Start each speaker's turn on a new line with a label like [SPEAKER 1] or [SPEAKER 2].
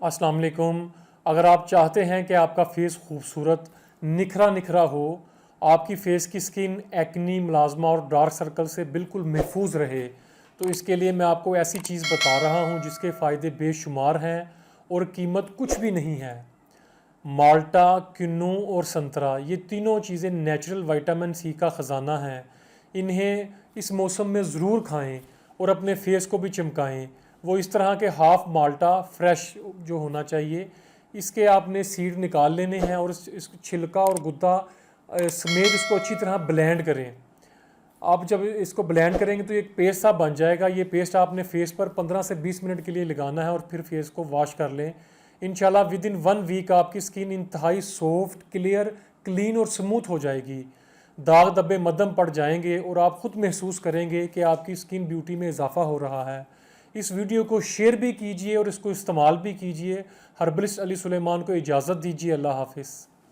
[SPEAKER 1] अस्सलाम वालेकुम। अगर आप चाहते हैं कि आपका फेस खूबसूरत निखरा निखरा हो, आपकी फेस की स्किन एक्नी, मलाजमा और डार्क सर्कल से बिल्कुल महफूज रहे, तो इसके लिए मैं आपको ऐसी चीज़ बता रहा हूँ जिसके फ़ायदे बेशुमार हैं और कीमत कुछ भी नहीं है। माल्टा, किन्नू और संतरा, ये तीनों चीज़ें नेचुरल विटामिन सी का ख़जाना है। इन्हें इस मौसम में ज़रूर खाएं और अपने फेस को भी चमकाएं। वो इस तरह के हाफ माल्टा फ्रेश जो होना चाहिए, इसके आपने सीड निकाल लेने हैं और इस छिलका और गुद्दा समेत इसको अच्छी तरह ब्लेंड करें। आप जब इसको ब्लेंड करेंगे तो एक पेस्ट सा बन जाएगा। ये पेस्ट आपने फेस पर 15 से 20 मिनट के लिए लगाना है और फिर फेस को वॉश कर लें। इंशाल्लाह विद इन 1 वीक आपकी स्किन इंतहाई सॉफ्ट, क्लियर, क्लीन और स्मूथ हो जाएगी। दाग धब्बे मद्धम पड़ जाएंगे और आप खुद महसूस करेंगे कि आपकी स्किन ब्यूटी में इजाफा हो रहा है। इस वीडियो को शेयर भी कीजिए और इसको इस्तेमाल भी कीजिए। हर्बलिस्ट अली सुलेमान को इजाज़त दीजिए। अल्लाह हाफिज़।